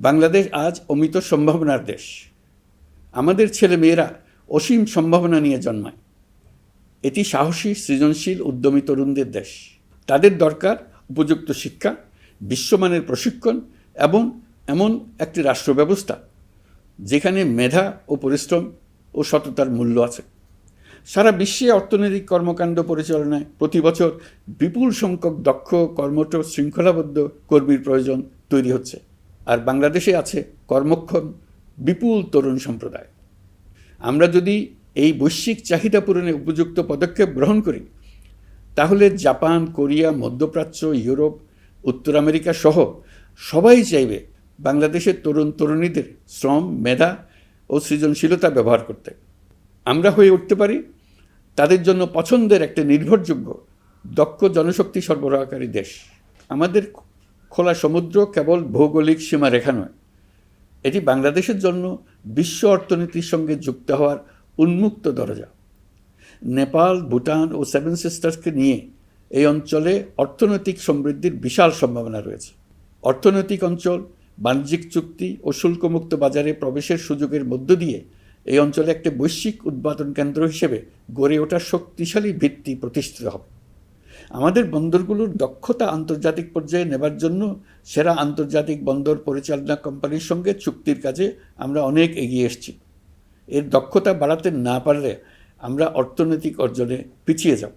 বাংলাদেশ আজ অমিত সম্ভাবনার দেশ। আমাদের ছেলেমেয়েরা অসীম সম্ভাবনা নিয়ে জন্মায়। এটি সাহসী, সৃজনশীল, উদ্যমী তরুণদের দেশ। তাদের দরকার উপযুক্ত শিক্ষা, বিশ্বমানের প্রশিক্ষণ এবং এমন একটি রাষ্ট্র ব্যবস্থা যেখানে মেধা ও পরিশ্রম ও সততার মূল্য আছে। সারা বিশ্বে অর্থনৈতিক কর্মকাণ্ড পরিচালনায় প্রতি বছর বিপুল সংখ্যক দক্ষ, কর্মঠ, শৃঙ্খলাবদ্ধ কর্মীর প্রয়োজন তৈরি হচ্ছে। আর বাংলাদেশে আছে কর্মক্ষম বিপুল তরুণ সম্প্রদায়। আমরা যদি এই বৈশ্বিক চাহিদা পূরণে উপযুক্ত পদক্ষেপ গ্রহণ করি, তাহলে জাপান, কোরিয়া, মধ্যপ্রাচ্য, ইউরোপ, উত্তর আমেরিকা সহ সবাই চাইবে বাংলাদেশের তরুণ তরুণীদের শ্রম, মেধা ও সৃজনশীলতা ব্যবহার করতে। আমরা হয়ে উঠতে পারি তাদের জন্য পছন্দের একটা নির্ভরযোগ্য, দক্ষ জনশক্তি সরবরাহকারী দেশ। আমাদের খোলা সমুদ্র কেবল ভৌগোলিক সীমারেখা নয়, এটি বাংলাদেশের জন্য বিশ্ব অর্থনীতির সঙ্গে যুক্ত হওয়ার উন্মুক্ত দরজা। নেপাল, ভুটান ও সেভেন সিস্টার্সকে নিয়ে এই অঞ্চলে অর্থনৈতিক সমৃদ্ধির বিশাল সম্ভাবনা রয়েছে। অর্থনৈতিক অঞ্চল, বাণিজ্যিক চুক্তি ও শুল্কমুক্ত বাজারে প্রবেশের সুযোগের মধ্য দিয়ে এই অঞ্চলে একটি বৈশ্বিক উৎপাদন কেন্দ্র হিসেবে গড়ে ওঠার শক্তিশালী ভিত্তি প্রতিষ্ঠিত হবে। আমাদের বন্দরগুলোর দক্ষতা আন্তর্জাতিক পর্যায়ে নেবার জন্য সেরা আন্তর্জাতিক বন্দর পরিচালনা কোম্পানির সঙ্গে চুক্তির কাজে আমরা অনেক এগিয়ে এসেছি। এর দক্ষতা বাড়াতে না পারলে আমরা অর্থনৈতিক অর্জনে পিছিয়ে যাব।